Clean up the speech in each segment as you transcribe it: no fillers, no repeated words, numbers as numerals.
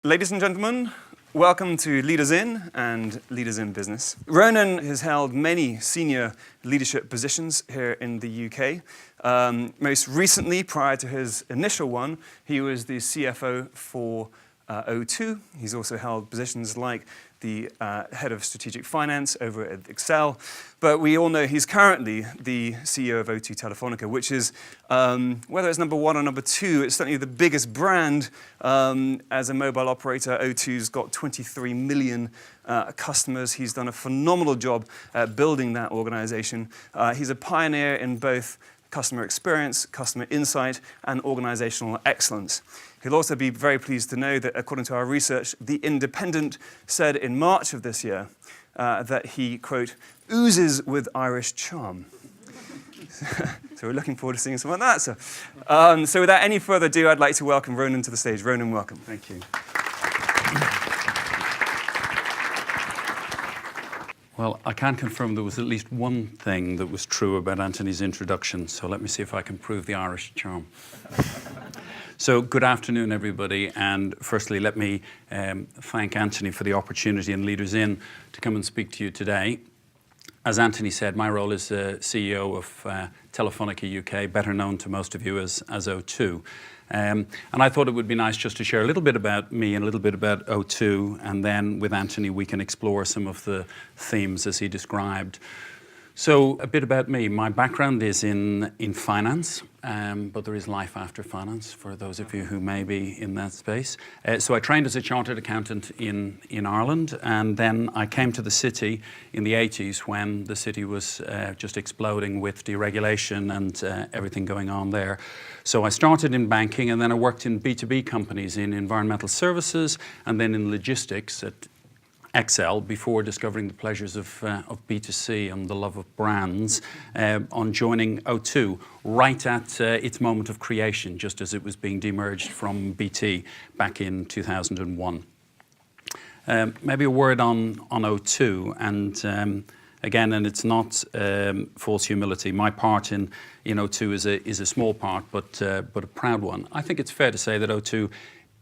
Ladies and gentlemen, welcome to LeadersIn and LeadersIn Business. Ronan has held many senior leadership positions here in the UK. Most recently, prior to his initial one, he was the CFO for O2. He's also held positions like the head of strategic finance over at Exel. But we all know he's currently the CEO of O2 Telefónica, which is, whether it's number one or number two, it's certainly the biggest brand as a mobile operator. O2's got 23 million customers. He's done a phenomenal job at building that organization. He's a pioneer in both customer experience, customer insight, and organizational excellence. He'll also be very pleased to know that, according to our research, The Independent said in March of this year that he, quote, oozes with Irish charm. So we're looking forward to seeing some of that. So without any further ado, I'd like to welcome Ronan to the stage. Ronan, welcome. Thank you. Well, I can confirm there was at least one thing that was true about Anthony's introduction, so let me see if I can prove the Irish charm. So good afternoon, everybody, and firstly, let me thank Anthony for the opportunity and LeadersIn to come and speak to you today. As Anthony said, my role is CEO of Telefónica UK, better known to most of you as O2. And I thought it would be nice just to share a little bit about me and a little bit about O2, and then with Anthony we can explore some of the themes as he described. So a bit about me. My background is in finance, but there is life after finance for those of you who may be in that space. So I trained as a chartered accountant in Ireland, and then I came to the city in the 80s when the city was just exploding with deregulation and everything going on there. So I started in banking, and then I worked in B2B companies in environmental services and then in logistics at Exel before discovering the pleasures of B2C and the love of brands on joining O2 right at its moment of creation, just as it was being demerged from BT back in 2001. Maybe a word on O2, and again, and it's not false humility. My part in O2 is a small part, but a proud one. I think it's fair to say that O2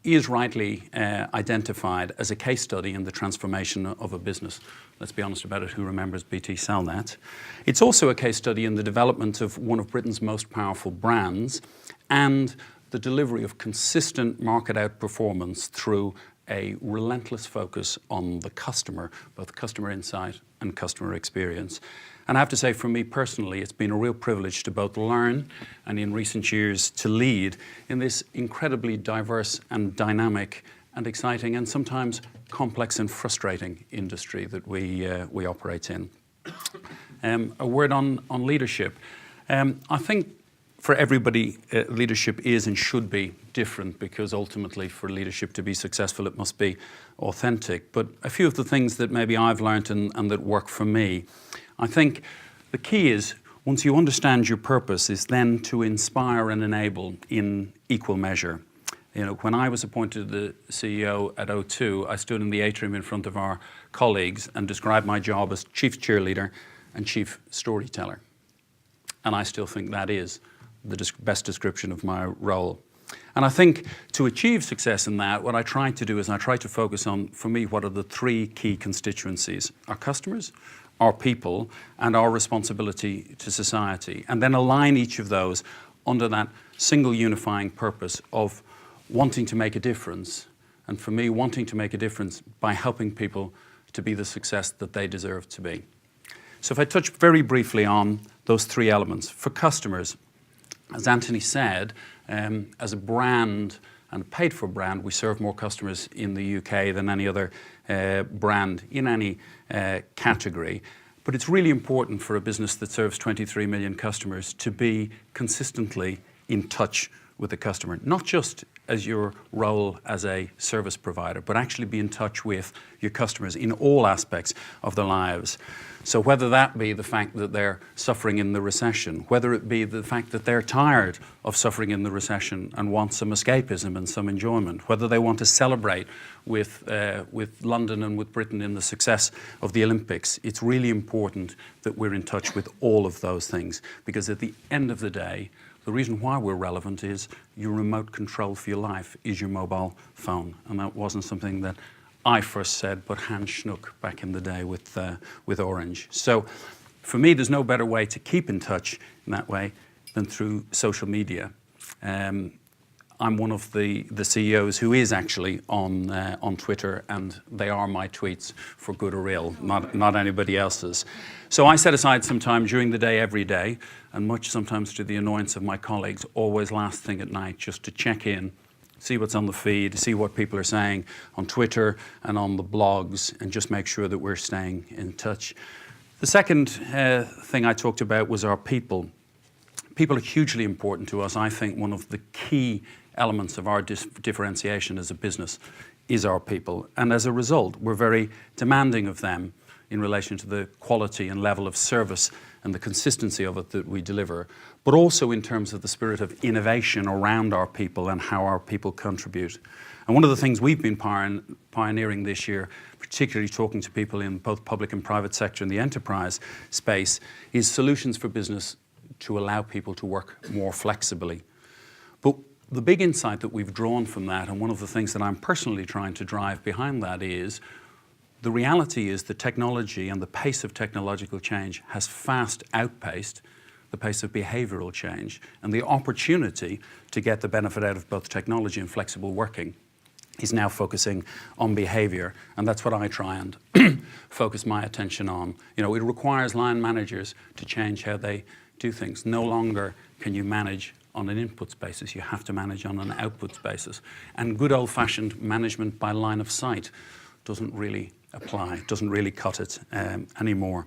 is rightly identified as a case study in the transformation of a business. Let's be honest about it, who remembers BT Cellnet? It's also a case study in the development of one of Britain's most powerful brands and the delivery of consistent market outperformance through a relentless focus on the customer, both customer insight and customer experience. And I have to say, for me personally, it's been a real privilege to both learn and in recent years to lead in this incredibly diverse and dynamic and exciting and sometimes complex and frustrating industry that we operate in. A word on leadership. I think for everybody, leadership is and should be different, because ultimately for leadership to be successful, it must be authentic. But a few of the things that maybe I've learned and that work for me, I think the key is, once you understand your purpose, is then to inspire and enable in equal measure. You know, when I was appointed the CEO at O2, I stood in the atrium in front of our colleagues and described my job as chief cheerleader and chief storyteller. And I still think that is the best description of my role. And I think to achieve success in that, what I try to do is I try to focus on, for me, what are the three key constituencies: our customers, our people, and our responsibility to society, and then align each of those under that single unifying purpose of wanting to make a difference, and for me, wanting to make a difference by helping people to be the success that they deserve to be. So if I touch very briefly on those three elements. For customers, as Anthony said, as a brand and a paid-for brand, we serve more customers in the UK than any other brand in any category. But it's really important for a business that serves 23 million customers to be consistently in touch with the customer, not just as your role as a service provider, but actually be in touch with your customers in all aspects of their lives. So whether that be the fact that they're suffering in the recession, whether it be the fact that they're tired of suffering in the recession and want some escapism and some enjoyment, whether they want to celebrate with London and with Britain in the success of the Olympics, it's really important that we're in touch with all of those things, because at the end of the day, The reason why we're relevant is your remote control for your life is your mobile phone. And that wasn't something that I first said, but Hans Schnuck back in the day with Orange. So for me, there's no better way to keep in touch in that way than through social media. I'm one of the CEOs who is actually on Twitter, and they are my tweets for good or ill, not anybody else's. So I set aside some time during the day, every day, and much sometimes to the annoyance of my colleagues, always last thing at night, just to check in, see what's on the feed, see what people are saying on Twitter and on the blogs, and just make sure that we're staying in touch. The second thing I talked about was our people. People are hugely important to us. I think one of the key elements of our differentiation as a business is our people. And as a result, we're very demanding of them in relation to the quality and level of service and the consistency of it that we deliver, but also in terms of the spirit of innovation around our people and how our people contribute. And one of the things we've been pioneering this year, particularly talking to people in both public and private sector in the enterprise space, is solutions for business to allow people to work more flexibly. But the big insight that we've drawn from that, and one of the things that I'm personally trying to drive behind that, is the reality is that technology and the pace of technological change has fast outpaced the pace of behavioral change, and the opportunity to get the benefit out of both technology and flexible working is now focusing on behavior, and that's what I try and focus my attention on. You know, it requires line managers to change how they do things. No longer can you manage on an inputs basis, you have to manage on an outputs basis. And good old-fashioned management by line of sight doesn't really apply, doesn't really cut it anymore.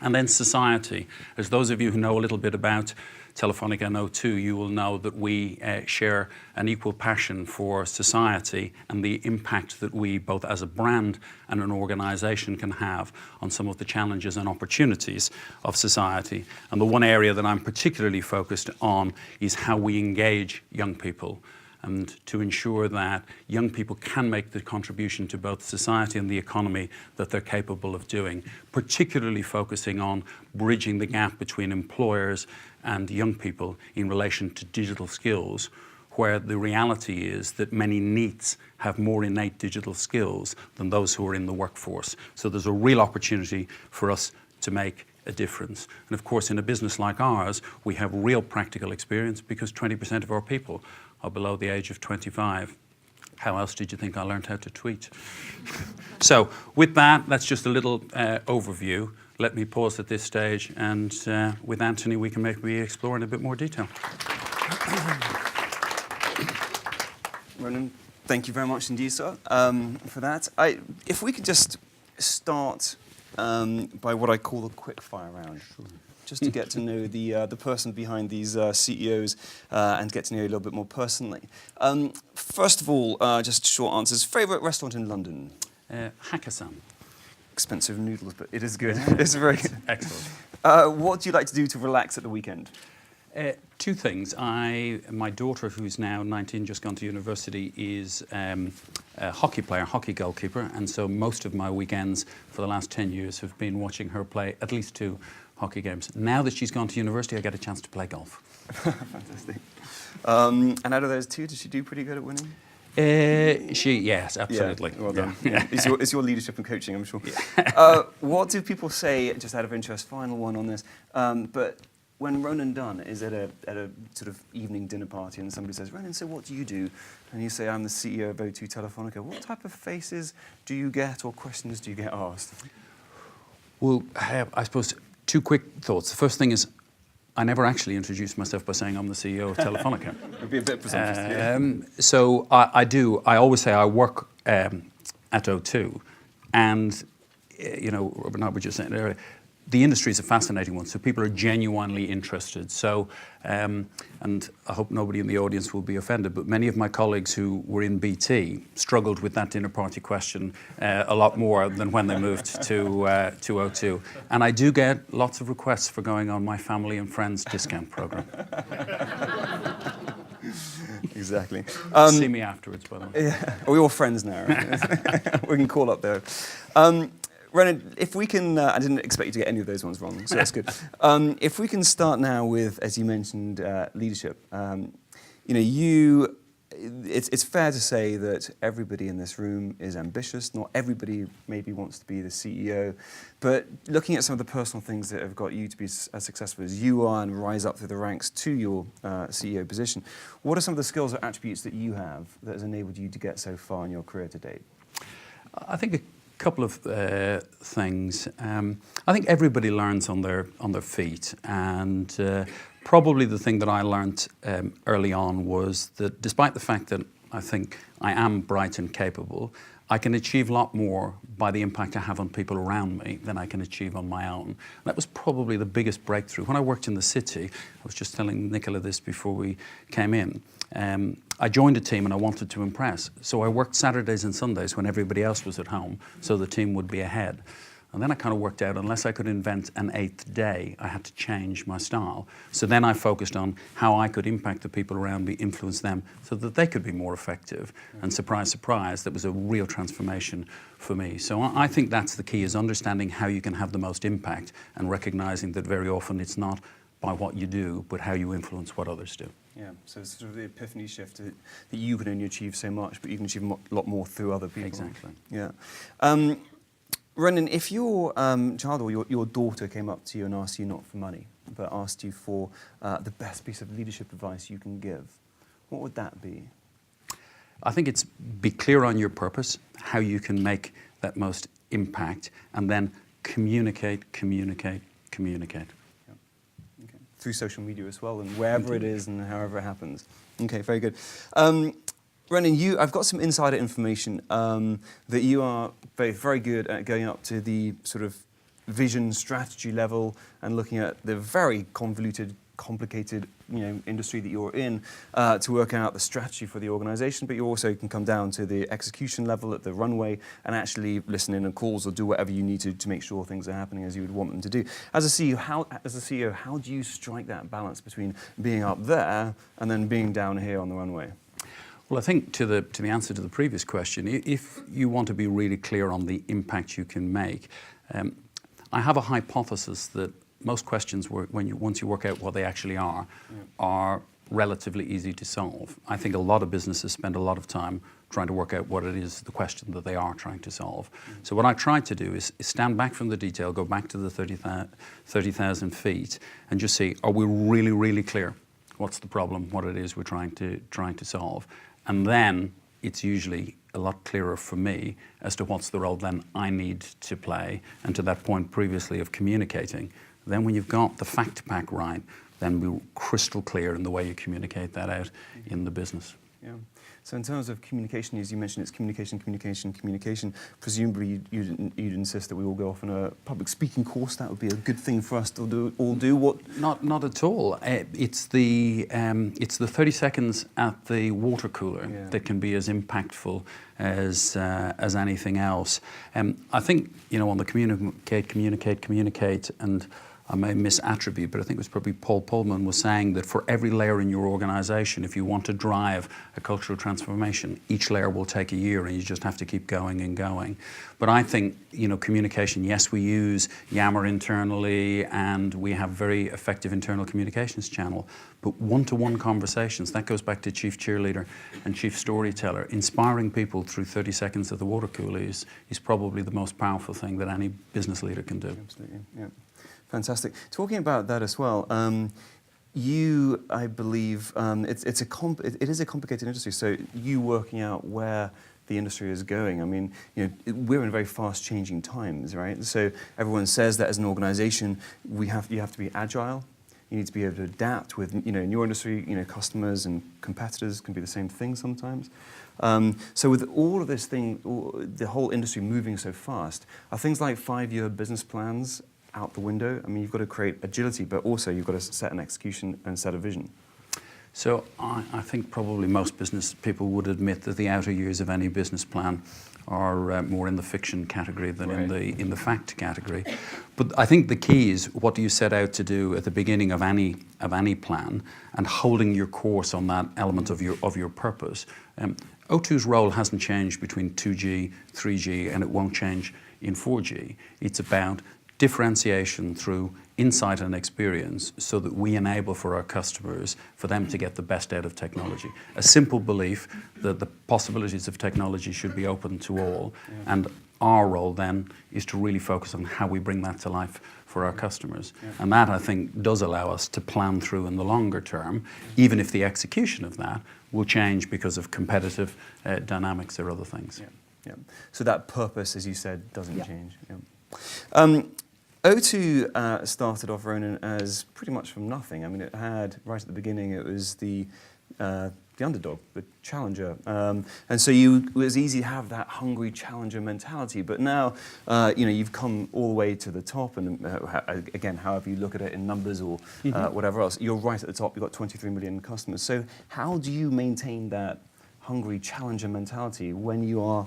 And then society. As those of you who know a little bit about Telefónica and O2, you will know that we share an equal passion for society and the impact that we, both as a brand and an organisation, can have on some of the challenges and opportunities of society. And the one area that I'm particularly focused on is how we engage young people, and to ensure that young people can make the contribution to both society and the economy that they're capable of doing, particularly focusing on bridging the gap between employers and young people in relation to digital skills, where the reality is that many NEETs have more innate digital skills than those who are in the workforce. So there's a real opportunity for us to make a difference. And of course, in a business like ours, we have real practical experience because 20% of our people are below the age of 25. How else did you think I learned how to tweet? So with that, that's just a little overview. Let me pause at this stage, and with Anthony, we can maybe explore in a bit more detail. Ronan, thank you very much indeed, sir, for that. If we could just start by what I call the quick fire round. Sure. Just to get to know the person behind these CEOs and get to know you a little bit more personally. First of all, just short answers. Favourite restaurant in London? Hakkasan. Expensive noodles, but it is good. It's very good. Excellent. What do you like to do to relax at the weekend? Two things. My daughter, who's now 19, just gone to university, is a hockey player, hockey goalkeeper, and so most of my weekends for the last 10 years have been watching her play at least 2 hockey games. Now that she's gone to university, I get a chance to play golf. Fantastic. And out of those 2, does she do pretty good at winning? Yes, absolutely. Yeah, well done. Yeah. It's your leadership and coaching, I'm sure. Yeah. What do people say, just out of interest, final one on this, but when Ronan Dunne is at a sort of evening dinner party and somebody says, Ronan, so what do you do? And you say, I'm the CEO of O2 Telefónica. What type of faces do you get or questions do you get asked? Well, I suppose 2 quick thoughts. The first thing is, I never actually introduced myself by saying I'm the CEO of Telefónica. It would be a bit presumptuous. Yeah. So I do. I always say I work at O2, and you know, Robert was just saying earlier, the industry is a fascinating one, so people are genuinely interested. So, and I hope nobody in the audience will be offended, but many of my colleagues who were in BT struggled with that dinner party question a lot more than when they moved to O2. And I do get lots of requests for going on my family and friends discount program. Exactly. See me afterwards, by the way. Yeah, we're all friends now. Right? We can call up there. Ronan, if we can, I didn't expect you to get any of those ones wrong, so that's good. If we can start now with, as you mentioned, leadership. It's fair to say that everybody in this room is ambitious. Not everybody maybe wants to be the CEO, but looking at some of the personal things that have got you to be as successful as you are and rise up through the ranks to your CEO position, what are some of the skills or attributes that you have that has enabled you to get so far in your career to date? I think a couple of things. I think everybody learns on their feet, and probably the thing that I learned early on was that despite the fact that I think I am bright and capable, I can achieve a lot more by the impact I have on people around me than I can achieve on my own. And that was probably the biggest breakthrough. When I worked in the city, I was just telling Nicola this before we came in, I joined a team and I wanted to impress. So I worked Saturdays and Sundays when everybody else was at home, so the team would be ahead. And then I kind of worked out, unless I could invent an 8th day, I had to change my style. So then I focused on how I could impact the people around me, influence them, so that they could be more effective. And surprise, surprise, that was a real transformation for me. So I think that's the key, is understanding how you can have the most impact and recognizing that very often it's not by what you do, but how you influence what others do. Yeah, so it's sort of the epiphany shift that you can only achieve so much, but you can achieve a lot more through other people. Exactly. Yeah. Ronan, if your child or your daughter came up to you and asked you not for money, but asked you for the best piece of leadership advice you can give, what would that be? I think it's be clear on your purpose, how you can make that most impact, and then communicate, communicate, communicate. Yeah. Okay. Through social media as well, and wherever it is and however it happens. Okay, very good. Ronan, I've got some insider information that you are very good at going up to the sort of vision strategy level and looking at the very convoluted, complicated industry that you're in to work out the strategy for the organization, but you also can come down to the execution level at the runway and actually listen in on calls or do whatever you need to make sure things are happening as you would want them to do. As a CEO, how do you strike that balance between being up there and then being down here on the runway? Well, I think to the answer to the previous question, if you want to be really clear on the impact you can make, I have a hypothesis that most questions, once you work out what they actually are relatively easy to solve. I think a lot of businesses spend a lot of time trying to work out what it is, the question that they are trying to solve. So what I try to do is stand back from the detail, go back to the 30,000 feet, and just see, are we really, really clear? What's the problem, what it is we're trying to solve? And then it's usually a lot clearer for me as to what's the role then I need to play. And to that point previously of communicating, then when you've got the fact pack right, then we're crystal clear in the way you communicate that out in the business. Yeah. So in terms of communication, as you mentioned, it's communication, communication, communication. Presumably you'd insist that we all go off on a public speaking course. That would be a good thing for us to all do. What? Not at all. It's the 30 seconds at the water cooler that can be as impactful as anything else. I think on the communicate, and I may misattribute, but I think it was probably Paul Polman was saying that for every layer in your organization, if you want to drive a cultural transformation, each layer will take a year and you just have to keep going and going. But I think, communication, yes, we use Yammer internally and we have very effective internal communications channel, but one-to-one conversations, that goes back to chief cheerleader and chief storyteller. Inspiring people through 30 seconds at the water cooler is probably the most powerful thing that any business leader can do. Absolutely, yeah. Fantastic. Talking about that as well, I believe, it is a complicated industry. So you working out where the industry is going. I mean, we're in very fast-changing times, right? So everyone says that as an organisation, you have to be agile. You need to be able to adapt with, in your industry, customers and competitors can be the same thing sometimes. So with all of this thing, the whole industry moving so fast, are things like 5-year business plans out the window? I mean, you've got to create agility, but also you've got to set an execution and set a vision. So I think probably most business people would admit that the outer years of any business plan are more in the fiction category than in the fact category. But I think the key is, what do you set out to do at the beginning of any plan, and holding your course on that element of your purpose. O2's role hasn't changed between 2G, 3G, and it won't change in 4G. It's about differentiation through insight and experience so that we enable for our customers, for them to get the best out of technology. A simple belief that the possibilities of technology should be open to all, and our role then is to really focus on how we bring that to life for our customers. And that, I think, does allow us to plan through in the longer term, even if the execution of that will change because of competitive dynamics or other things. Yeah. So that purpose, as you said, doesn't change. Yeah. O2 started off, Ronan, as pretty much from nothing. I mean, it had, right at the beginning, it was the underdog, the challenger. And so it was easy to have that hungry challenger mentality. But now, you've come all the way to the top. And again, however you look at it in numbers or whatever else, you're right at the top. You've got 23 million customers. So how do you maintain that hungry challenger mentality when you are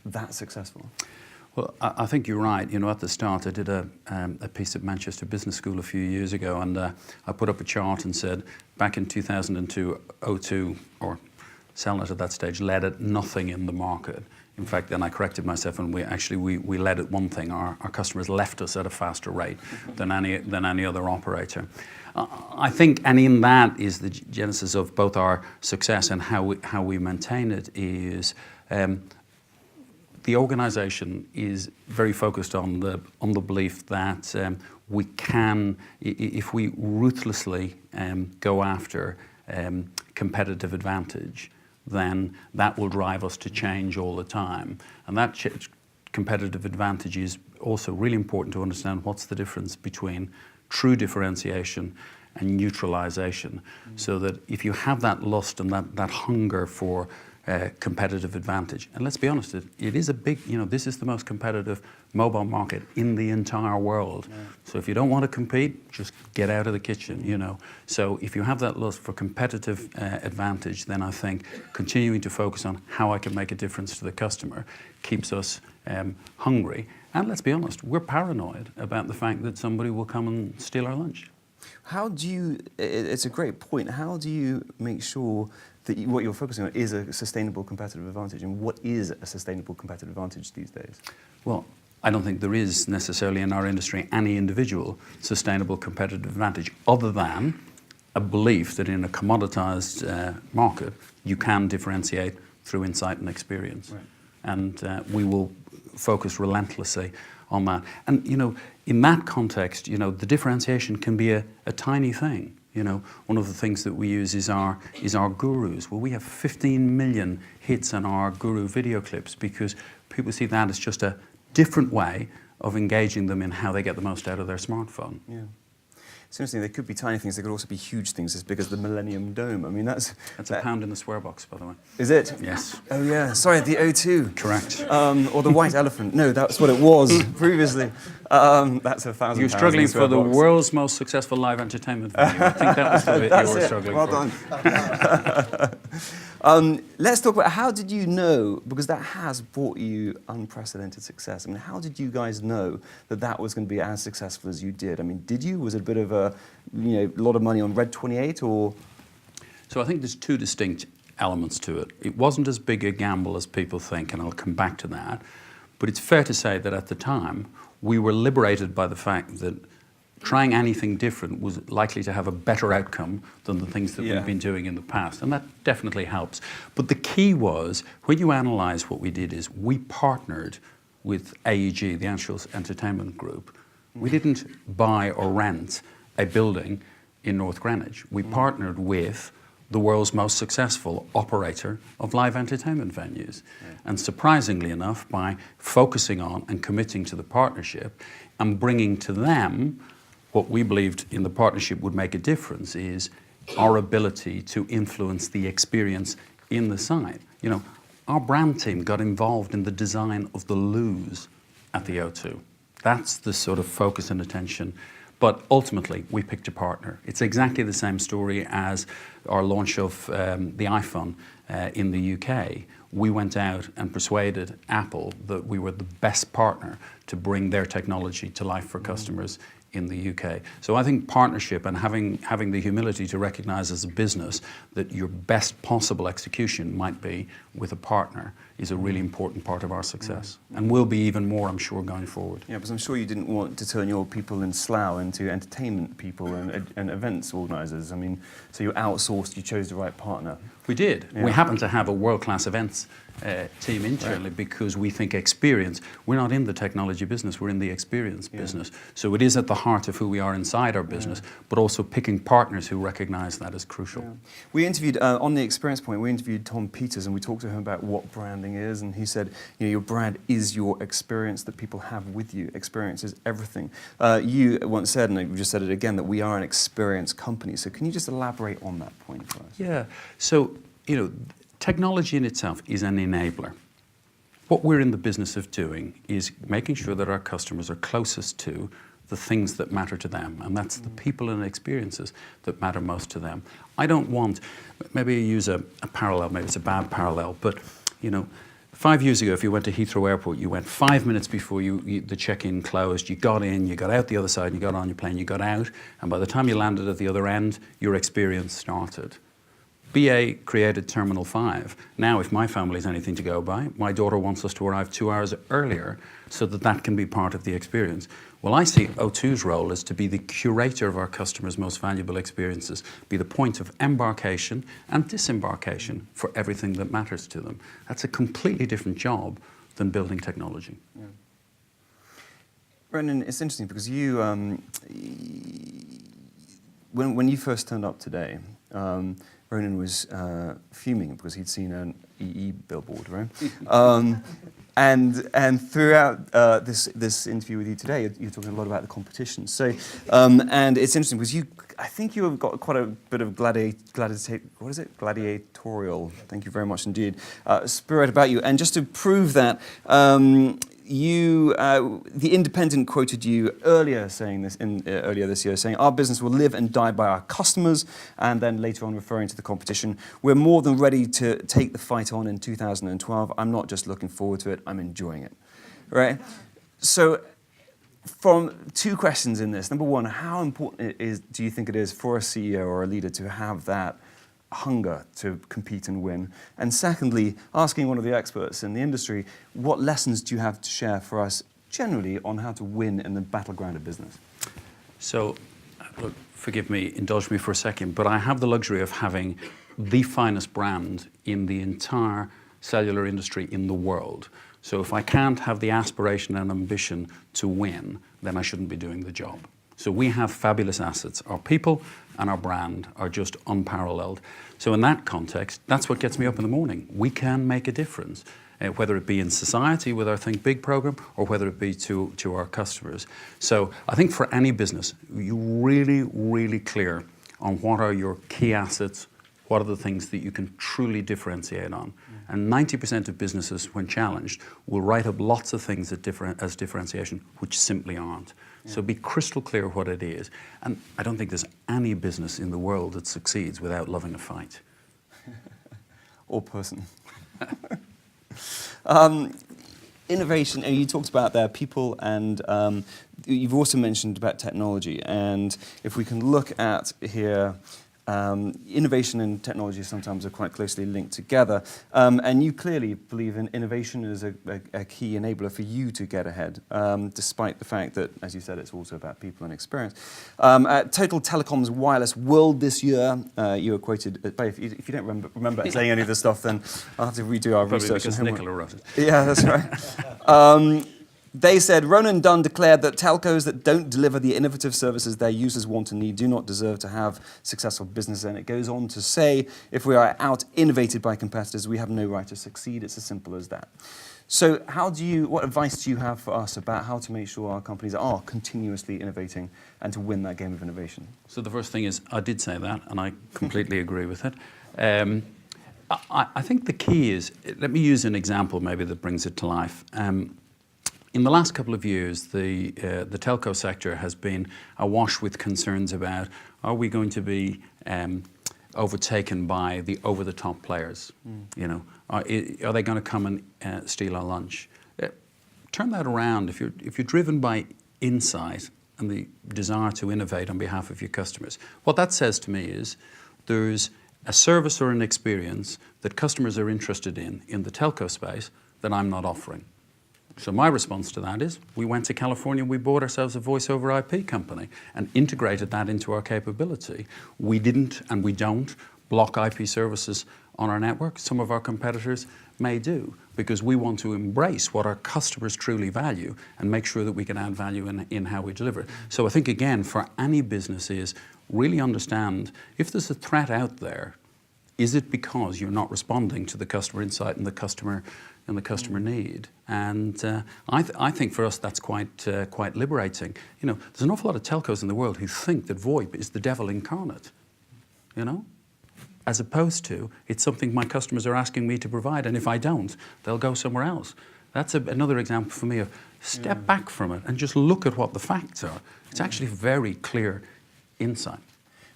that successful? Well, I think you're right. At the start, I did a piece at Manchester Business School a few years ago, and I put up a chart and said, back in 2002, O2, or Cellnet at that stage, led at nothing in the market. In fact, then I corrected myself, and we led at one thing. Our customers left us at a faster rate than any other operator. I think, and in that is the genesis of both our success and how we maintain it is. The organisation is very focused on the belief that we can, if we ruthlessly go after competitive advantage, then that will drive us to change all the time. And that competitive advantage is also really important to understand what's the difference between true differentiation and neutralisation. So that if you have that lust and that hunger for competitive advantage. And let's be honest, it is a big, this is the most competitive mobile market in the entire world. Yeah. So if you don't want to compete, just get out of the kitchen, So if you have that lust for competitive advantage, then I think continuing to focus on how I can make a difference to the customer keeps us hungry. And let's be honest, we're paranoid about the fact that somebody will come and steal our lunch. How do you, it's a great point, how do you make sure that what you're focusing on is a sustainable competitive advantage? And what is a sustainable competitive advantage these days? Well, I don't think there is necessarily in our industry any individual sustainable competitive advantage other than a belief that in a commoditized market, you can differentiate through insight and experience. Right. And we will focus relentlessly on that. And, in that context, the differentiation can be a tiny thing. One of the things that we use is our gurus. Well, we have 15 million hits on our guru video clips because people see that as just a different way of engaging them in how they get the most out of their smartphone. Yeah. Seriously, they could be tiny things. They could also be huge things as big as the Millennium Dome. I mean, that's a pound in the swear box, by the way. Is it? Yes. Oh, yeah. Sorry, the O2. Correct. Or the White Elephant. No, that's what it was previously. That's £1,000. You're struggling for the world's most successful live entertainment venue. I think that was the bit you were struggling for. Well done. Let's talk about how did you know, because that has brought you unprecedented success. I mean, how did you guys know that was going to be as successful as you did? I mean, did you? Was it a bit of a lot of money on Red 28 or? So I think there's two distinct elements to it. It wasn't as big a gamble as people think, and I'll come back to that. But it's fair to say that at the time, we were liberated by the fact that trying anything different was likely to have a better outcome than the things that we've been doing in the past. And that definitely helps. But the key was, when you analyse what we did is we partnered with AEG, the Anschutz Entertainment Group. We didn't buy or rent a building in North Greenwich. We partnered with the world's most successful operator of live entertainment venues. Right. And surprisingly enough, by focusing on and committing to the partnership and bringing to them what we believed in the partnership would make a difference is our ability to influence the experience in the site. Our brand team got involved in the design of the loos at the O2. That's the sort of focus and attention. But ultimately, we picked a partner. It's exactly the same story as our launch of the iPhone in the UK. We went out and persuaded Apple that we were the best partner to bring their technology to life for customers in the UK. So I think partnership and having the humility to recognize as a business that your best possible execution might be with a partner is a really important part of our success, and will be even more, I'm sure, going forward. Yeah, because I'm sure you didn't want to turn your people in Slough into entertainment people and events organisers. I mean, so you outsourced, you chose the right partner. We did. Yeah. We happen to have a world-class events team internally, right, because we think experience, we're not in the technology business, we're in the experience business. So it is at the heart of who we are inside our business, but also picking partners who recognise that as crucial. Yeah. We interviewed, on the experience point, we interviewed Tom Peters, and we talked to him about what branding is, and he said, you know, your brand is your experience that people have with you. Experience is everything. You once said, and you just said it again, that we are an experience company. So can you just elaborate on that point for us? Yeah. So, you know, technology in itself is an enabler. What we're in the business of doing is making sure that our customers are closest to the things that matter to them, and that's the people and experiences that matter most to them. I don't want, maybe I use a parallel, maybe it's a bad parallel, but you know, 5 years ago, if you went to Heathrow Airport, you went 5 minutes before the check-in closed, you got in, you got out the other side, you got on your plane, you got out, and by the time you landed at the other end, your experience started. BA created Terminal 5. Now, if my family is anything to go by, my daughter wants us to arrive 2 hours earlier so that that can be part of the experience. Well, I see O2's role as to be the curator of our customers' most valuable experiences, be the point of embarkation and disembarkation for everything that matters to them. That's a completely different job than building technology. Yeah. Ronan, it's interesting because you, when you first turned up today, Ronan was fuming because he'd seen an EE billboard, right? And throughout this interview with you today, you're talking a lot about the competition. So, and it's interesting because I think you have got quite a bit of gladiatorial, thank you very much indeed, spirit about you. And just to prove that, The Independent quoted you earlier saying this earlier this year, saying our business will live and die by our customers, and then later on referring to the competition. We're more than ready to take the fight on in 2012. I'm not just looking forward to it, I'm enjoying it. Right? So from two questions in this. Number one, how important do you think it is for a CEO or a leader to have that hunger to compete and win? And secondly, asking one of the experts in the industry, what lessons do you have to share for us generally on how to win in the battleground of business? So, look, forgive me, indulge me for a second, but I have the luxury of having the finest brand in the entire cellular industry in the world. So if I can't have the aspiration and ambition to win, then I shouldn't be doing the job. So we have fabulous assets. Our people and our brand are just unparalleled. So in that context, that's what gets me up in the morning. We can make a difference, whether it be in society with our Think Big program or whether it be to our customers. So I think for any business, you're really, really clear on what are your key assets, what are the things that you can truly differentiate on. And 90% of businesses, when challenged, will write up lots of things as differentiation, which simply aren't. So be crystal clear what it is. And I don't think there's any business in the world that succeeds without loving a fight. Or person. Innovation, and you talked about their people, and you've also mentioned about technology. And if we can look at here, innovation and technology sometimes are quite closely linked together. And you clearly believe in innovation as a key enabler for you to get ahead, despite the fact that, as you said, it's also about people and experience. At Total Telecom's Wireless World this year, you were quoted, but if you don't remember saying any of this stuff, then I'll have to redo our Probably research. Because Nicola wrote it. Yeah, that's right. They said, Ronan Dunne declared that telcos that don't deliver the innovative services their users want and need do not deserve to have successful business. And it goes on to say, if we are out-innovated by competitors, we have no right to succeed. It's as simple as that. So what advice do you have for us about how to make sure our companies are continuously innovating and to win that game of innovation? So the first thing is, I did say that, and I completely agree with it. I think the key is, let me use an example maybe that brings it to life. In the last couple of years, the telco sector has been awash with concerns about, are we going to be overtaken by the over-the-top players? You know, are they going to come and steal our lunch? Turn that around. If you're driven by insight and the desire to innovate on behalf of your customers. What that says to me is there's a service or an experience that customers are interested in the telco space that I'm not offering. So my response to that is we went to California and we bought ourselves a voice over IP company and integrated that into our capability. We didn't and we don't block IP services on our network. Some of our competitors may do, because we want to embrace what our customers truly value and make sure that we can add value in how we deliver it. So I think, again, for any business is really understand if there's a threat out there, is it because you're not responding to the customer insight and the customer need? And I think for us that's quite liberating. You know, there's an awful lot of telcos in the world who think that VoIP is the devil incarnate, you know? As opposed to, it's something my customers are asking me to provide, and if I don't, they'll go somewhere else. That's another example for me of step back from it and just look at what the facts are. It's actually very clear insight.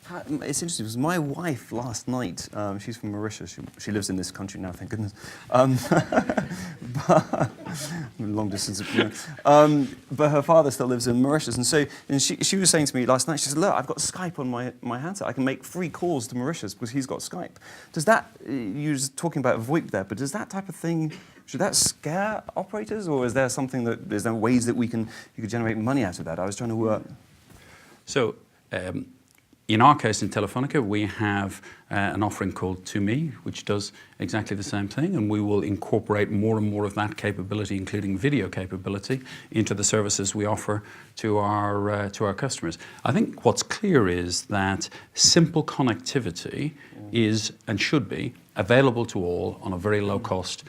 It's interesting because my wife last night, she's from Mauritius, she lives in this country now, thank goodness. But, long distance, you know. But her father still lives in Mauritius, and she was saying to me last night, she said, look, I've got Skype on my handset, I can make free calls to Mauritius because he's got Skype. Does that, you were talking about VoIP there, but does that type of thing, should that scare operators, or is there ways that you could generate money out of that? I was trying to work. So, in our case, in Telefónica, we have an offering called To Me, which does exactly the same thing, and we will incorporate more and more of that capability, including video capability, into the services we offer to our customers. I think what's clear is that simple connectivity is and should be available to all on a very low cost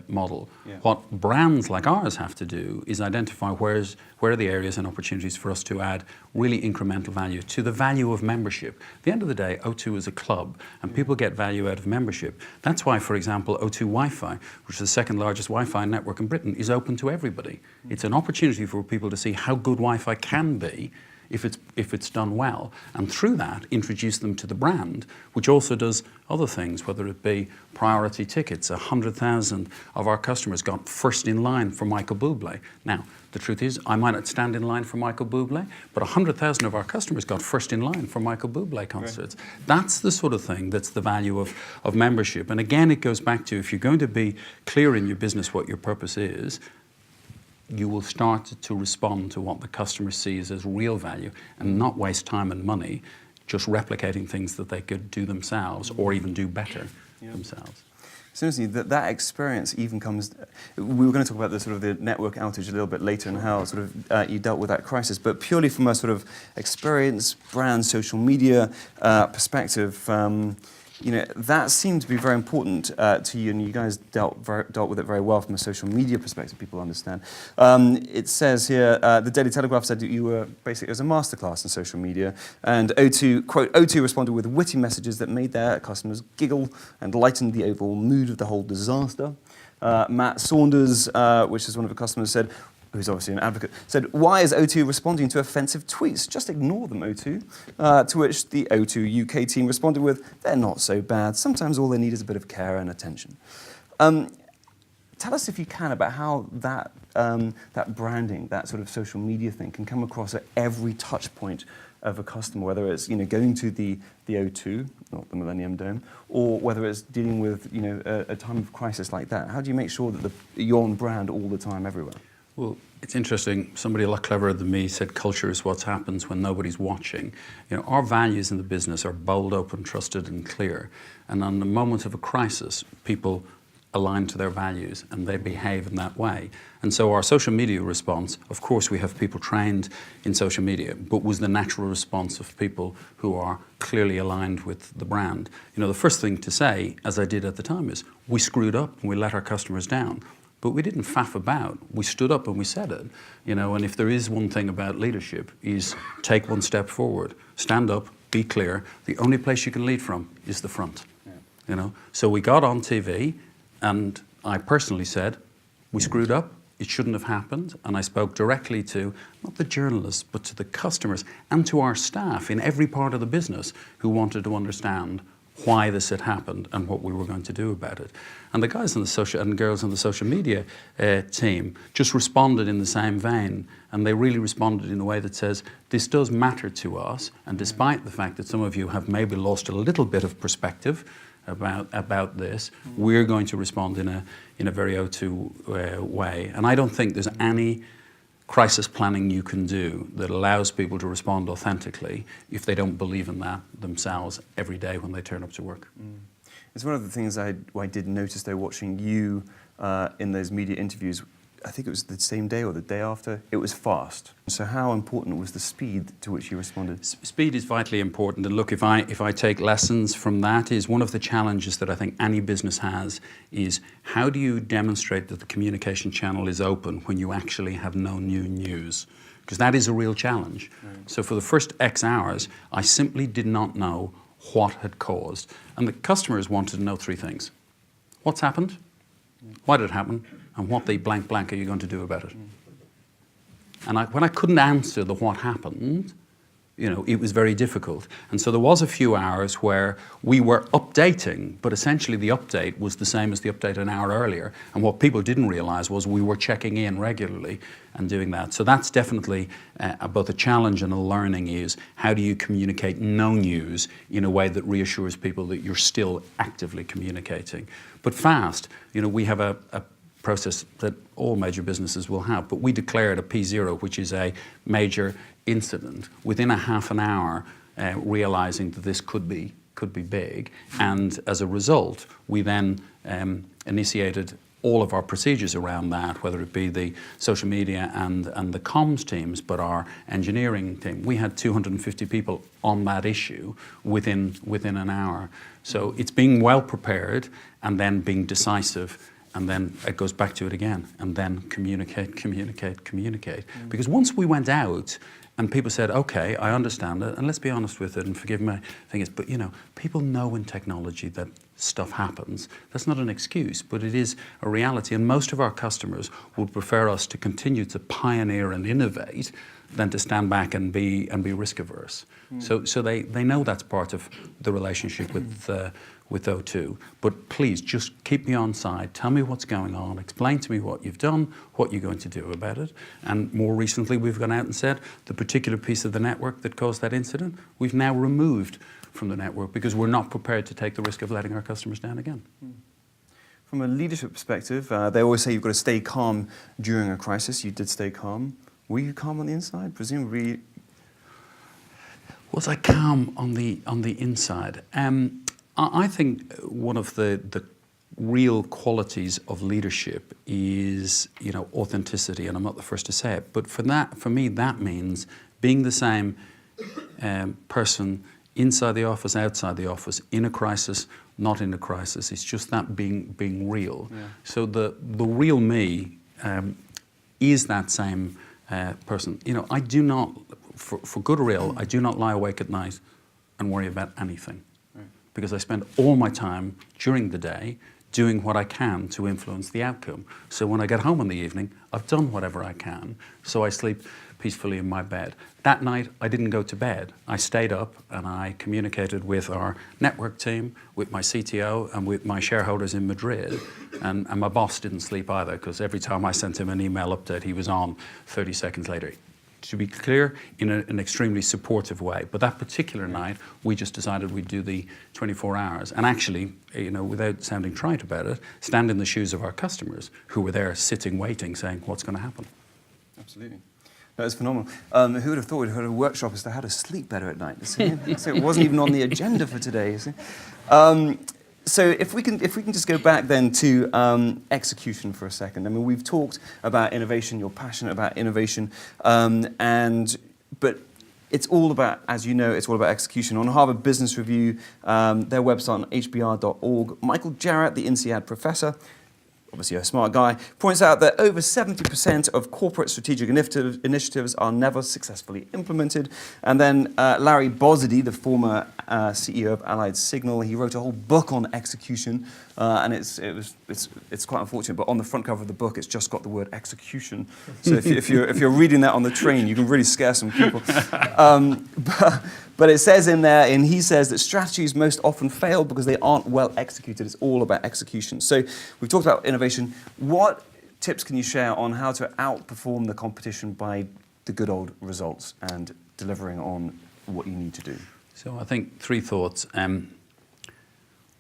model. Yeah. What brands like ours have to do is identify where are the areas and opportunities for us to add really incremental value to the value of membership. At the end of the day, O2 is a club and people get value out of membership. That's why, for example, O2 Wi-Fi, which is the second largest Wi-Fi network in Britain, is open to everybody. It's an opportunity for people to see how good Wi-Fi can be if it's done well, and through that introduce them to the brand, which also does other things, whether it be priority tickets. 100,000 of our customers got first in line for Michael Bublé. Now, the truth is, I might not stand in line for Michael Bublé, but 100,000 of our customers got first in line for Michael Bublé concerts. Right. That's the sort of thing that's the value of membership. And again, it goes back to, if you're going to be clear in your business what your purpose is, you will start to respond to what the customer sees as real value and not waste time and money just replicating things that they could do themselves or even do better themselves. Seriously, that experience even comes. We were going to talk about the sort of the network outage a little bit later and how sort of you dealt with that crisis, but purely from a sort of experience, brand, social media perspective. You know, that seemed to be very important to you, and you guys dealt with it very well from a social media perspective, people understand. It says here, the Daily Telegraph said that you were basically, it was a masterclass in social media, and O2, quote, O2 responded with witty messages that made their customers giggle and lightened the overall mood of the whole disaster. Matt Saunders, which is one of the customers, said, who's obviously an advocate, said, why is O2 responding to offensive tweets? Just ignore them, O2. To which the O2 UK team responded with, they're not so bad. Sometimes all they need is a bit of care and attention. Tell us, if you can, about how that branding, that sort of social media thing can come across at every touch point of a customer, whether it's going to the O2, not the Millennium Dome, or whether it's dealing with a time of crisis like that. How do you make sure that you're on brand all the time, everywhere? Well, it's interesting. Somebody a lot cleverer than me said culture is what happens when nobody's watching. Our values in the business are bold, open, trusted, and clear. And on the moment of a crisis, people align to their values and they behave in that way. And so our social media response, of course, we have people trained in social media, but was the natural response of people who are clearly aligned with the brand. The first thing to say, as I did at the time, is we screwed up and we let our customers down. But we didn't faff about. We stood up and we said it. And if there is one thing about leadership is take one step forward, stand up, be clear. The only place you can lead from is the front. Yeah. So we got on TV and I personally said, we screwed up, it shouldn't have happened. And I spoke directly to, not the journalists, but to the customers and to our staff in every part of the business who wanted to understand why this had happened and what we were going to do about it. And the guys and girls on the social media team just responded in the same vein, and they really responded in a way that says, this does matter to us, and despite the fact that some of you have maybe lost a little bit of perspective about this, we're going to respond in a very O2 way. And I don't think there's any crisis planning you can do that allows people to respond authentically if they don't believe in that themselves every day when they turn up to work. It's one of the things I did notice though, watching you in those media interviews. I think it was the same day or the day after. It was fast. So how important was the speed to which you responded? Speed is vitally important. And look, if I take lessons from that, is one of the challenges that I think any business has is how do you demonstrate that the communication channel is open when you actually have no new news? Because that is a real challenge. Right. So for the first X hours, I simply did not know what had caused. And the customers wanted to know three things. What's happened? Why did it happen? And what the blank blank are you going to do about it? And when I couldn't answer the what happened, it was very difficult. And so there was a few hours where we were updating, but essentially the update was the same as the update an hour earlier. And what people didn't realize was we were checking in regularly and doing that. So that's definitely both a challenge and a learning is how do you communicate no news in a way that reassures people that you're still actively communicating. But fast, we have a process that all major businesses will have, but we declared a P0, which is a major incident, within a half an hour, realizing that this could be big, and as a result, we then initiated all of our procedures around that, whether it be the social media and the comms teams, but our engineering team. We had 250 people on that issue within an hour. So it's being well prepared and then being decisive. And then it goes back to it again, and then communicate. Because once we went out and people said, okay, I understand it, and let's be honest with it, and forgive my thing is, but people know in technology that stuff happens. That's not an excuse, but it is a reality. And most of our customers would prefer us to continue to pioneer and innovate than to stand back and be risk averse. So they know that's part of the relationship with O2. But please just keep me on side, tell me what's going on, explain to me what you've done, what you're going to do about it. And more recently we've gone out and said the particular piece of the network that caused that incident, we've now removed from the network because we're not prepared to take the risk of letting our customers down again. From a leadership perspective, they always say you've got to stay calm during a crisis. You did stay calm. Were you calm on the inside? Presumably. Was I calm on the inside? I think one of the real qualities of leadership is authenticity, and I'm not the first to say it. But for me, that means being the same person inside the office, outside the office, in a crisis, not in a crisis. It's just that being real. Yeah. So the real me is that same person. I do not, for good or ill, I do not lie awake at night and worry about anything. Because I spend all my time during the day doing what I can to influence the outcome. So when I get home in the evening, I've done whatever I can, so I sleep peacefully in my bed. That night, I didn't go to bed. I stayed up and I communicated with our network team, with my CTO, and with my shareholders in Madrid. And my boss didn't sleep either, because every time I sent him an email update, he was on 30 seconds later. To be clear, in an extremely supportive way. But that particular night, we just decided we'd do the 24 hours. And actually, without sounding trite about it, stand in the shoes of our customers who were there sitting, waiting, saying, what's going to happen? Absolutely. That was phenomenal. Who would have thought we'd had a workshop as to how to sleep better at night? So it wasn't even on the agenda for today. So if we can just go back then to execution for a second. I mean, we've talked about innovation. You're passionate about innovation, but it's all about, as you know, it's all about execution. On Harvard Business Review, their website on hbr.org, Michael Jarrett, the INSEAD professor, obviously a smart guy, points out that over 70% of corporate strategic initiatives are never successfully implemented. And then Larry Bossidy, the former CEO of Allied Signal, he wrote a whole book on execution, and it's quite unfortunate, but on the front cover of the book, it's just got the word execution. So if you're reading that on the train, you can really scare some people. But it says in there, and he says that strategies most often fail because they aren't well executed. It's all about execution. So we've talked about innovation. What tips can you share on how to outperform the competition by the good old results and delivering on what you need to do? So I think three thoughts.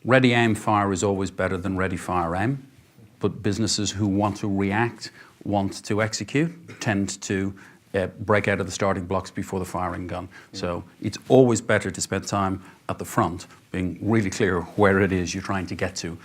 Ready, aim, fire is always better than ready, fire, aim. But businesses who want to react, want to execute, tend to break out of the starting blocks before the firing gun. So it's always better to spend time at the front, being really clear where it is you're trying to get to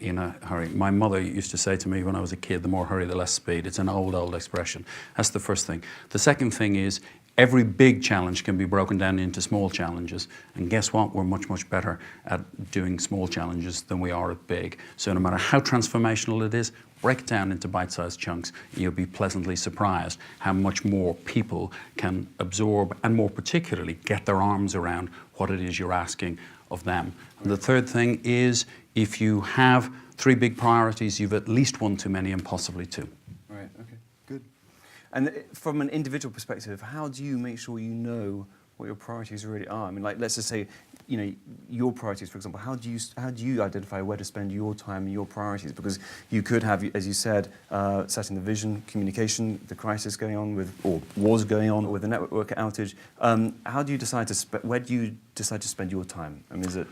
in a hurry. My mother used to say to me when I was a kid, the more hurry, the less speed. It's an old expression. That's the first thing. The second thing is, every big challenge can be broken down into small challenges. And guess what? We're much better at doing small challenges than we are at big. So no matter how transformational it is, break it down into bite-sized chunks. You'll be pleasantly surprised how much more people can absorb and more particularly get their arms around what it is you're asking of them. And the third thing is, if you have three big priorities, you've at least one too many and possibly two. Right, okay, good. And from an individual perspective, how do you make sure you know what your priorities really are? I mean, like, let's just say, you know, your priorities, for example, how do you identify where to spend your time and your priorities? Because you could have, as you said, setting the vision, communication, the crisis going on with, or was going on with the network outage. How do you decide where do you decide to spend your time? I mean, is it?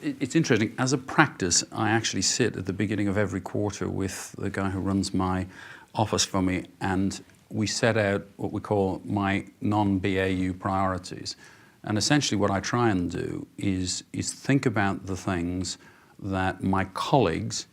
It's interesting. As a practice, I actually sit at the beginning of every quarter with the guy who runs my office for me, and we set out what we call my non-BAU priorities. And essentially what I try and do is think about the things that my colleagues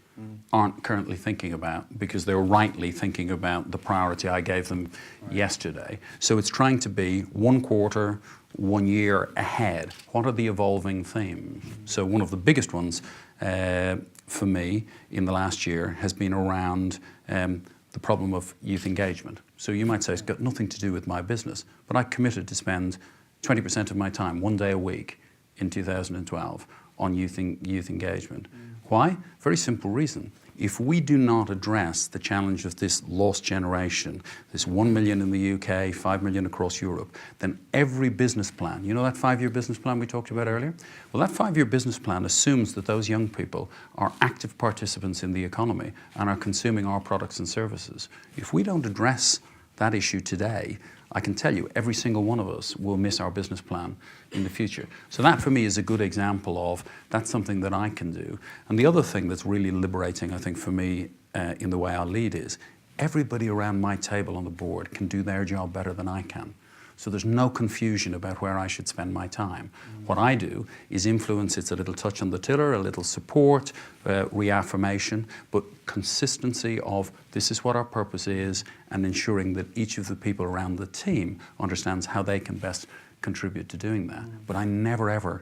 aren't currently thinking about because they're rightly thinking about the priority I gave them yesterday. So it's trying to be 1 quarter, 1 year ahead. What are the evolving themes? So one of the biggest ones for me in the last year has been around the problem of youth engagement. So you might say it's got nothing to do with my business, but I committed to spend 20% of my time, 1 day a week in 2012 on youth engagement. Why? Very simple reason. If we do not address the challenge of this lost generation, this 1 million in the UK, 5 million across Europe, then every business plan, you know that 5-year business plan we talked about earlier? Well, that 5-year business plan assumes that those young people are active participants in the economy and are consuming our products and services. If we don't address that issue today, I can tell you every single one of us will miss our business plan in the future. So that for me is a good example of that's something that I can do. And the other thing that's really liberating, I think, for me in the way I lead is everybody around my table on the board can do their job better than I can. So there's no confusion about where I should spend my time. What I do is influence. It's a little touch on the tiller, a little support, reaffirmation, but consistency of this is what our purpose is and ensuring that each of the people around the team understands how they can best contribute to doing that. But I never ever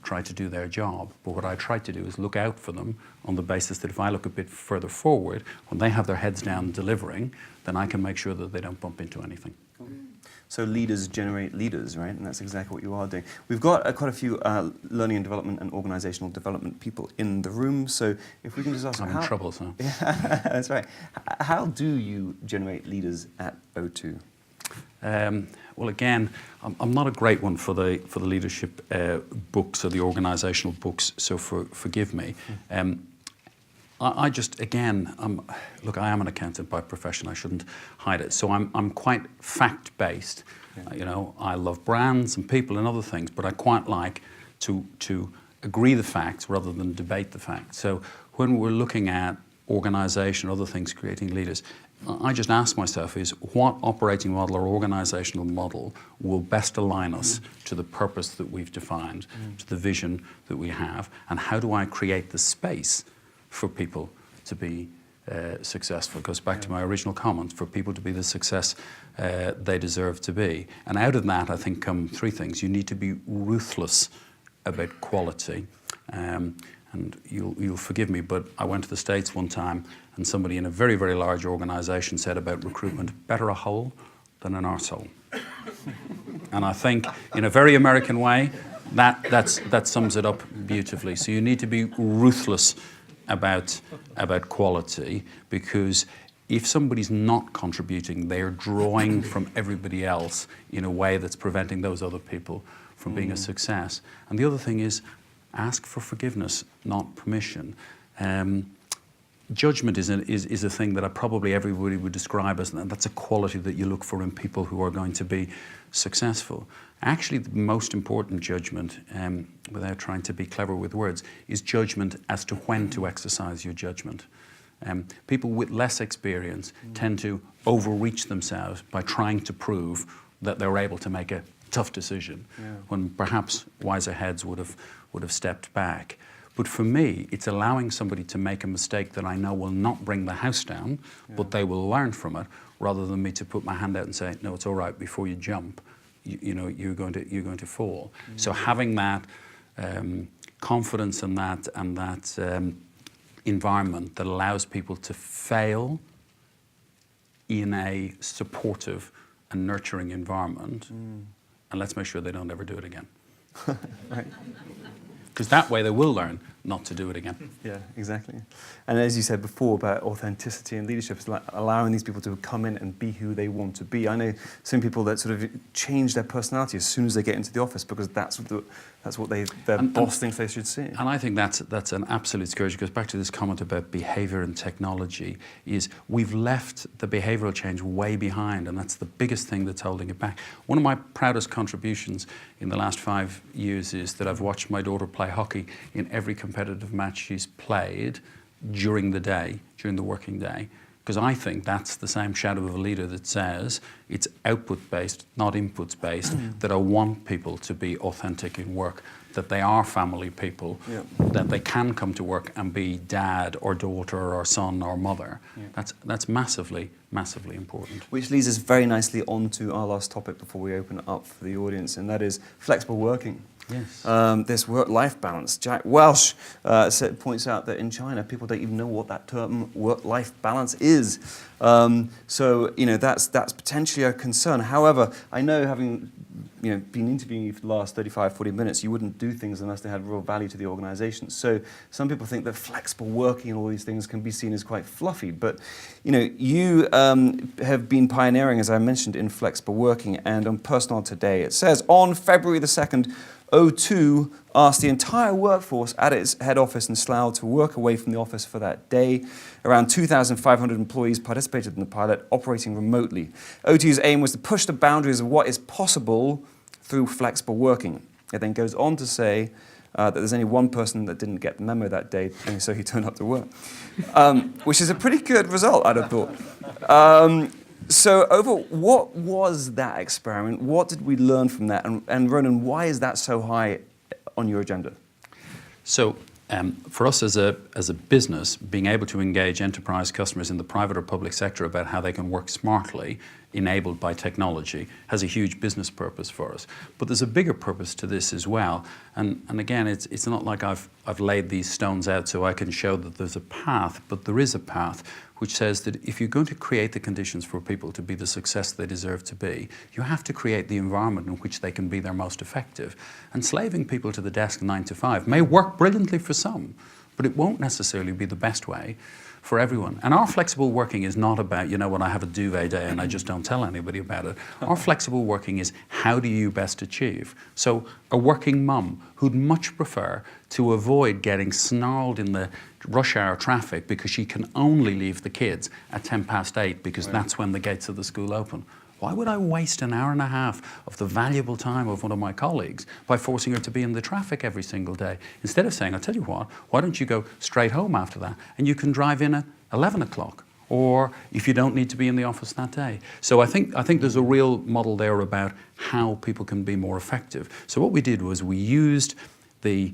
try to do their job. But what I try to do is look out for them on the basis that if I look a bit further forward, when they have their heads down delivering, then I can make sure that they don't bump into anything. So leaders generate leaders, right? And that's exactly what you are doing. We've got quite a few learning and development and organizational development people in the room. So if we can just ask, I'm in trouble, so. Yeah, that's right. How do you generate leaders at O2? Well, again, I'm not a great one for the leadership books or the organizational books, so forgive me. I just, again, look, I am an accountant by profession. I shouldn't hide it. So I'm quite fact-based. Yeah. You know, I love brands and people and other things, but I quite like to agree the facts rather than debate the facts. So when we're looking at organization, other things, creating leaders, I just ask myself is what operating model or organizational model will best align us to the purpose that we've defined, to the vision that we have, and how do I create the space for people to be successful? It goes back to my original comment, for people to be the success they deserve to be. And out of that, I think, come three things. You need to be ruthless about quality. And you'll forgive me, but I went to the States one time and somebody in a very, very large organization said about recruitment, better a hole than an arsehole. And I think, in a very American way, that sums it up beautifully. So you need to be ruthless about quality, because if somebody's not contributing, they're drawing from everybody else in a way that's preventing those other people from being a success. And the other thing is ask for forgiveness, not permission. Judgment is a thing that probably everybody would describe as, and that's a quality that you look for in people who are going to be successful. Actually, the most important judgment, without trying to be clever with words, is judgment as to when to exercise your judgment. People with less experience tend to overreach themselves by trying to prove that they're able to make a tough decision, when perhaps wiser heads would have stepped back. But for me, it's allowing somebody to make a mistake that I know will not bring the house down, but they will learn from it, rather than me to put my hand out and say, no, it's all right, before you jump, you're going to fall. So having that confidence and that environment that allows people to fail in a supportive and nurturing environment, and let's make sure they don't ever do it again. Right. Because that way they will learn not to do it again. Yeah, exactly. And as you said before about authenticity and leadership, it's like allowing these people to come in and be who they want to be. I know some people that sort of change their personality as soon as they get into the office because that's what their boss thinks they should see. And I think that's an absolute scourge. It goes back to this comment about behaviour and technology, is we've left the behavioural change way behind, and that's the biggest thing that's holding it back. One of my proudest contributions in the last 5 years is that I've watched my daughter play hockey in every competitive match she's played during the day, during the working day, because I think that's the same shadow of a leader that says it's output-based, not inputs-based, that I want people to be authentic in work, that they are family people, that they can come to work and be dad or daughter or son or mother. That's massively, massively important. Which leads us very nicely on to our last topic before we open it up for the audience, and that is flexible working. Yes. This work-life balance. Jack Welch points out that in China, people don't even know what that term work-life balance is. So that's potentially a concern. However, I know, having been interviewing you for the last 35, 40 minutes, you wouldn't do things unless they had real value to the organisation. So some people think that flexible working and all these things can be seen as quite fluffy. But you have been pioneering, as I mentioned, in flexible working. And on Personnel Today, it says, on February the 2nd, O2 asked the entire workforce at its head office in Slough to work away from the office for that day. Around 2,500 employees participated in the pilot, operating remotely. O2's aim was to push the boundaries of what is possible through flexible working. It then goes on to say that there's only one person that didn't get the memo that day, and so he turned up to work, which is a pretty good result, I'd have thought. So, what was that experiment? What did we learn from that? And Ronan, why is that so high on your agenda? So, for us as a business, being able to engage enterprise customers in the private or public sector about how they can work smartly, enabled by technology, has a huge business purpose for us. But there's a bigger purpose to this as well. And again, it's not like I've laid these stones out so I can show that there's a path, but there is a path which says that if you're going to create the conditions for people to be the success they deserve to be, you have to create the environment in which they can be their most effective. And slaving people to the desk 9 to 5 may work brilliantly for some, but it won't necessarily be the best way for everyone. And our flexible working is not about, when I have a duvet day and I just don't tell anybody about it. Our flexible working is, how do you best achieve? So a working mum who'd much prefer to avoid getting snarled in the rush hour traffic because she can only leave the kids at 8:10 because that's when the gates of the school open. Why would I waste an hour and a half of the valuable time of one of my colleagues by forcing her to be in the traffic every single day? Instead of saying, I'll tell you what, why don't you go straight home after that and you can drive in at 11 o'clock, or if you don't need to be in the office that day. So I think there's a real model there about how people can be more effective. So what we did was we used the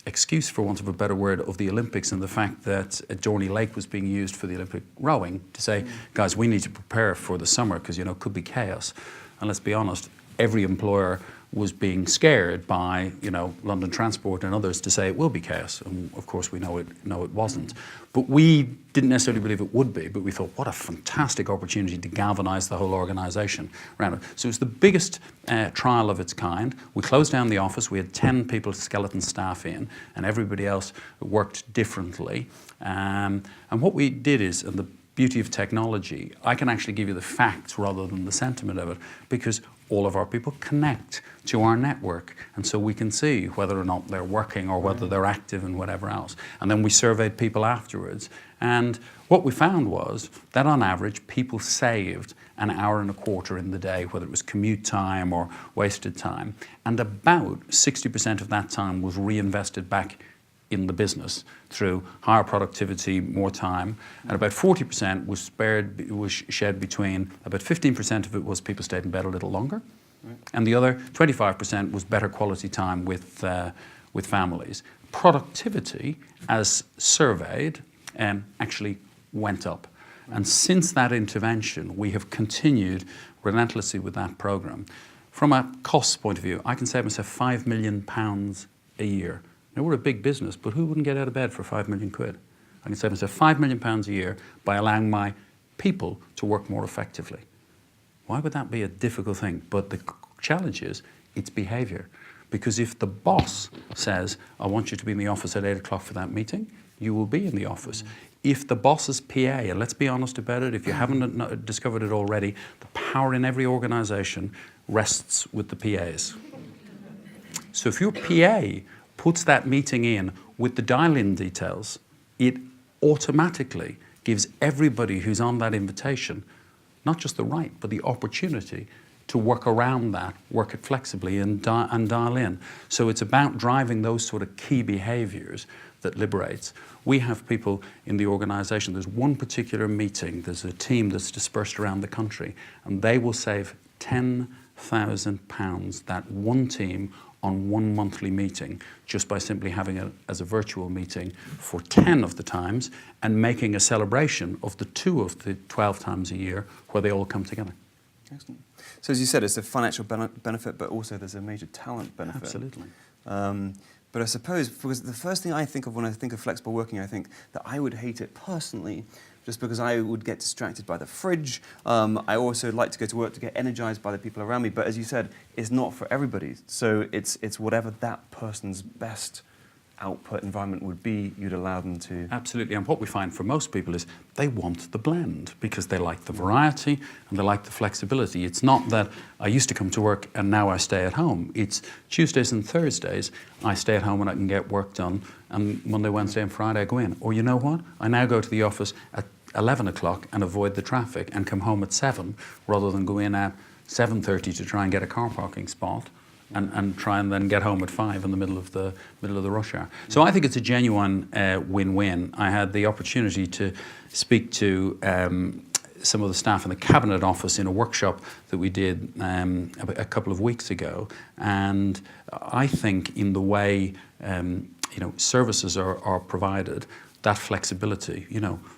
excuse, for want of a better word, of the Olympics and the fact that Dorney Lake was being used for the Olympic rowing to say, guys, we need to prepare for the summer because, it could be chaos. And let's be honest, every employer was being scared by, London Transport and others to say it will be chaos. And of course we know it wasn't. But we didn't necessarily believe it would be, but we thought, what a fantastic opportunity to galvanise the whole organisation around it. So it was the biggest trial of its kind. We closed down the office. We had 10 people, skeleton staff in, and everybody else worked differently. And what we did is, and the beauty of technology, I can actually give you the facts rather than the sentiment of it, because all of our people connect to our network, and so we can see whether or not they're working or whether they're active and whatever else. And then we surveyed people afterwards, and what we found was that on average people saved an hour and a quarter in the day, whether it was commute time or wasted time, and about 60% of that time was reinvested back in the business through higher productivity, more time, and about 40% was shared between, about 15% of it was people stayed in bed a little longer, and the other 25% was better quality time with families. Productivity, as surveyed, actually went up. And since that intervention, we have continued relentlessly with that program. From a cost point of view, I can save myself £5 million a year. Now, we're a big business, but who wouldn't get out of bed for 5 million quid? I can save myself £5 million a year by allowing my people to work more effectively. Why would that be a difficult thing? But the challenge is its behaviour. Because if the boss says, I want you to be in the office at 8 o'clock for that meeting, you will be in the office. If the boss's PA, and let's be honest about it, if you haven't discovered it already, the power in every organisation rests with the PAs. So if your PA puts that meeting in with the dial-in details, it automatically gives everybody who's on that invitation not just the right, but the opportunity to work around that, work it flexibly and dial in. So it's about driving those sort of key behaviours that liberates. We have people in the organisation, there's one particular meeting, there's a team that's dispersed around the country, and they will save £10,000, that one team, on one monthly meeting, just by simply having it as a virtual meeting for 10 of the times and making a celebration of the 2 of the 12 times a year where they all come together. Excellent. So as you said, it's a financial benefit, but also there's a major talent benefit. Absolutely. But I suppose, because the first thing I think of when I think of flexible working, I think that I would hate it personally, just because I would get distracted by the fridge. I also like to go to work to get energized by the people around me. But as you said, it's not for everybody. So it's whatever that person's best output environment would be, you'd allow them to. Absolutely. And what we find for most people is they want the blend because they like the variety and they like the flexibility. It's not that I used to come to work and now I stay at home. It's Tuesdays and Thursdays I stay at home and I can get work done, and Monday, Wednesday and Friday I go in. Or you know what? I now go to the office at 11 o'clock and avoid the traffic and come home at 7 rather than go in at 7:30 to try and get a car parking spot. And try and then get home at 5 in the middle of the rush hour. So I think it's a genuine win-win. I had the opportunity to speak to some of the staff in the Cabinet Office in a workshop that we did a couple of weeks ago, and I think in the way services are provided, that flexibility,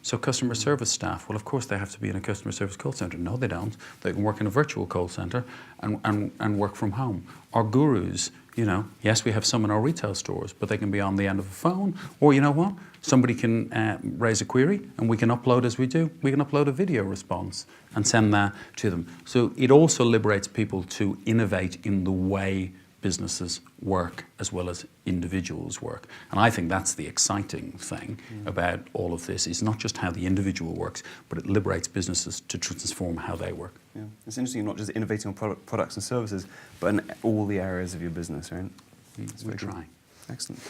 So customer service staff, well, of course they have to be in a customer service call centre. No, they don't. They can work in a virtual call centre and work from home. Our gurus, yes, we have some in our retail stores, but they can be on the end of a phone. Or you know what? Somebody can raise a query and we can upload, as we do, we can upload a video response and send that to them. So it also liberates people to innovate in the way businesses work as well as individuals work. And I think that's the exciting thing about all of this. It's not just how the individual works, but it liberates businesses to transform how they work. Yeah. It's interesting, not just innovating on products and services, but in all the areas of your business, right? We try. Excellent.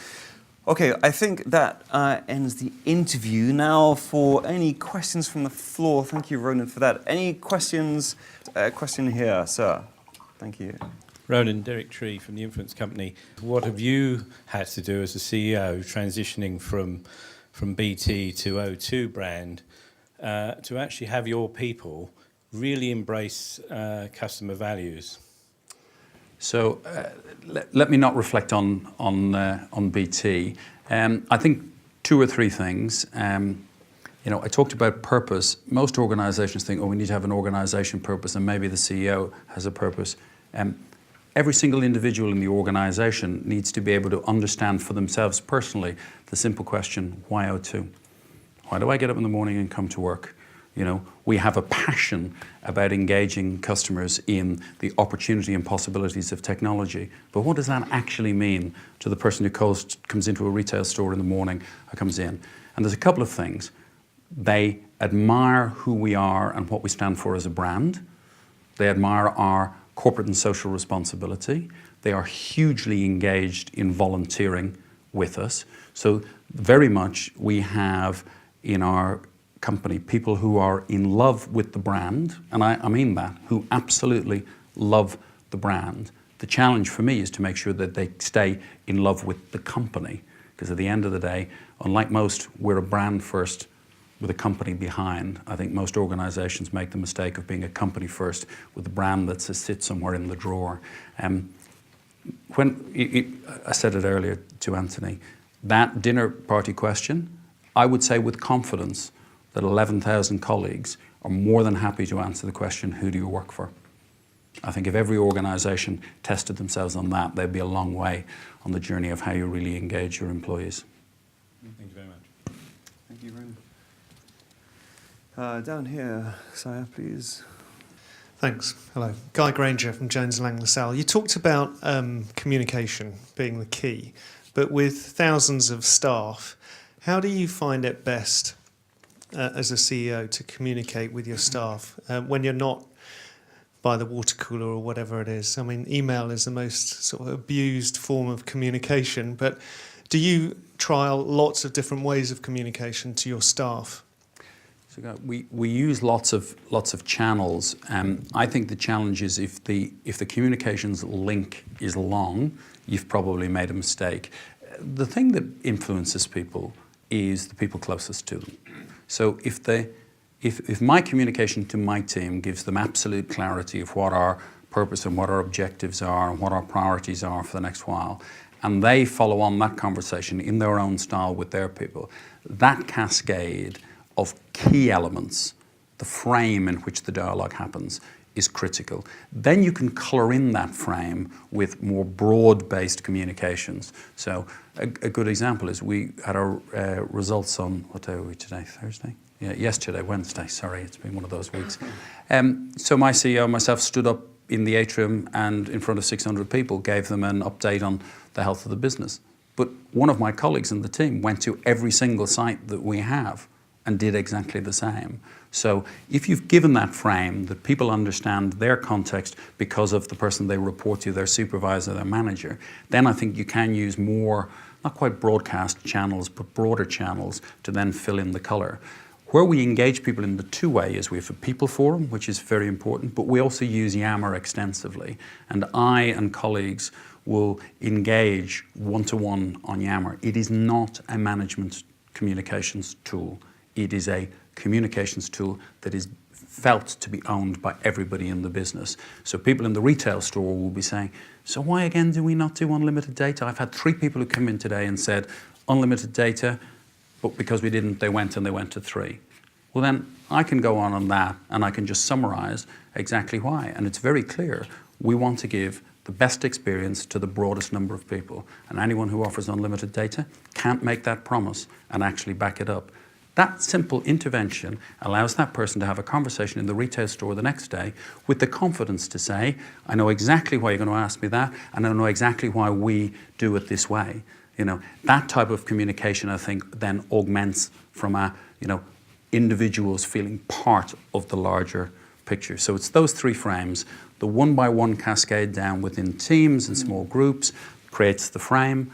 Okay, I think that ends the interview. Now for any questions from the floor. Thank you, Ronan, for that. Any questions? Question here, sir. Thank you. Ronan, Derek Tree from the Influence Company. What have you had to do as a CEO transitioning from BT to O2 brand to actually have your people really embrace customer values? So let me not reflect on BT. I think 2 or 3 things. I talked about purpose. Most organisations think, we need to have an organisation purpose, and maybe the CEO has a purpose. Every single individual in the organisation needs to be able to understand for themselves personally the simple question, why O2? Why do I get up in the morning and come to work? We have a passion about engaging customers in the opportunity and possibilities of technology. But what does that actually mean to the person who comes into a retail store in the morning or comes in? And there's a couple of things. They admire who we are and what we stand for as a brand. They admire our corporate and social responsibility. They are hugely engaged in volunteering with us. So very much we have in our company people who are in love with the brand, and I mean that, who absolutely love the brand. The challenge for me is to make sure that they stay in love with the company, because at the end of the day, unlike most, we're a brand first with a company behind. I think most organizations make the mistake of being a company first with a brand that sits somewhere in the drawer. I said it earlier to Anthony, that dinner party question, I would say with confidence that 11,000 colleagues are more than happy to answer the question, who do you work for? I think if every organisation tested themselves on that, they'd be a long way on the journey of how you really engage your employees. Thank you very much. Thank you, Ronan. Down here, Saya, please. Thanks. Hello. Guy Granger from Jones Lang LaSalle. You talked about communication being the key, but with thousands of staff, how do you find it best as a CEO to communicate with your staff when you're not by the water cooler or whatever it is? I mean, email is the most sort of abused form of communication, but do you trial lots of different ways of communication to your staff? So we use lots of channels. I think the challenge is if the communications link is long, you've probably made a mistake. The thing that influences people is the people closest to them. So if my communication to my team gives them absolute clarity of what our purpose and what our objectives are and what our priorities are for the next while, and they follow on that conversation in their own style with their people, that cascade of key elements, the frame in which the dialogue happens, is critical. Then you can colour in that frame with more broad-based communications. So a good example is we had our results on, what day are we today, Thursday? Yeah, yesterday, Wednesday, sorry, it's been one of those weeks. So my CEO and myself stood up in the atrium and in front of 600 people, gave them an update on the health of the business. But one of my colleagues in the team went to every single site that we have and did exactly the same. So if you've given that frame that people understand their context because of the person they report to, their supervisor, their manager, then I think you can use more, not quite broadcast channels, but broader channels to then fill in the colour. Where we engage people in the two-way is we have a people forum, which is very important, but we also use Yammer extensively. And I and colleagues will engage one-to-one on Yammer. It is not a management communications tool. It is a communications tool that is felt to be owned by everybody in the business. So people in the retail store will be saying, so why again do we not do unlimited data? I've had 3 people who come in today and said, unlimited data, but because we didn't, they went to 3. Well then, I can go on that and I can just summarise exactly why. And it's very clear, we want to give the best experience to the broadest number of people. And anyone who offers unlimited data can't make that promise and actually back it up. That simple intervention allows that person to have a conversation in the retail store the next day with the confidence to say, I know exactly why you're going to ask me that, and I know exactly why we do it this way. You know, that type of communication, I think, then augments from a, individuals feeling part of the larger picture. So it's those 3 frames. The one-by-one cascade down within teams and small groups creates the frame.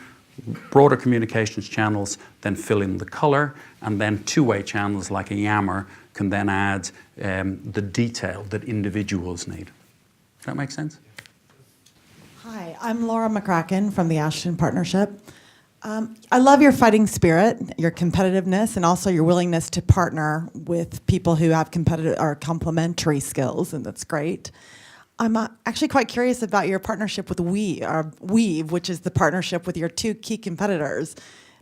Broader communications channels then fill in the colour, and then two-way channels like a Yammer can then add the detail that individuals need. Does that make sense? Hi, I'm Laura McCracken from the Ashton Partnership. I love your fighting spirit, your competitiveness, and also your willingness to partner with people who have competitive or complementary skills, and that's great. I'm actually quite curious about your partnership with Weave, which is the partnership with your 2 key competitors,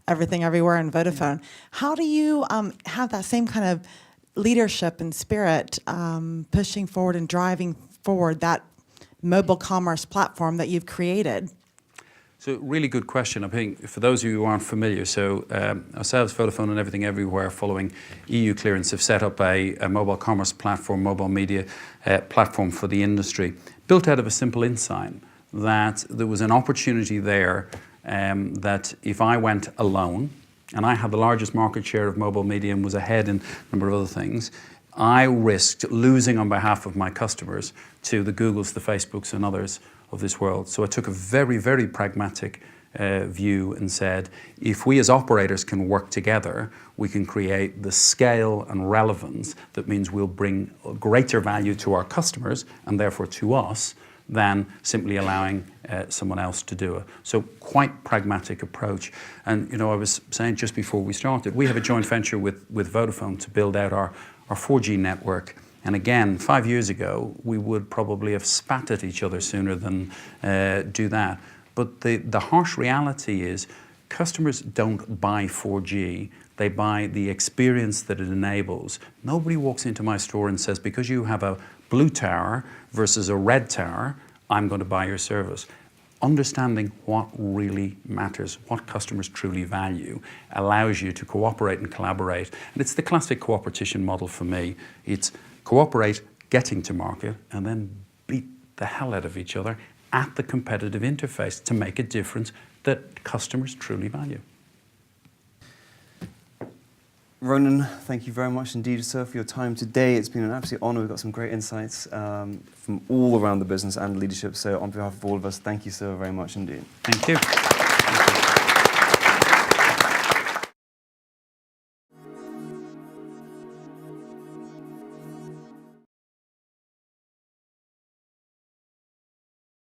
Everything Everywhere and Vodafone. How do you have that same kind of leadership and spirit pushing forward and driving forward that mobile commerce platform that you've created? So really good question. I think for those of you who aren't familiar, so ourselves, Vodafone and Everything Everywhere, following EU clearance, have set up a mobile commerce platform, mobile media platform for the industry, built out of a simple insight that there was an opportunity there that if I went alone, and I had the largest market share of mobile media and was ahead in a number of other things, I risked losing on behalf of my customers to the Googles, the Facebooks, and others of this world. So I took a very, very pragmatic view and said, if we as operators can work together, we can create the scale and relevance that means we'll bring greater value to our customers and therefore to us than simply allowing someone else to do it. So quite pragmatic approach. And you know, I was saying just before we started, we have a joint venture with Vodafone to build out our 4G network. And again, 5 years ago, we would probably have spat at each other sooner than do that. But the harsh reality is customers don't buy 4G, they buy the experience that it enables. Nobody walks into my store and says, because you have a blue tower versus a red tower, I'm going to buy your service. Understanding what really matters, what customers truly value, allows you to cooperate and collaborate. And it's the classic cooperation model for me. It's cooperate, getting to market, and then beat the hell out of each other at the competitive interface to make a difference that customers truly value. Ronan, thank you very much indeed, sir, for your time today. It's been an absolute honour. We've got some great insights from all around the business and leadership. So on behalf of all of us, thank you so very much indeed. Thank you.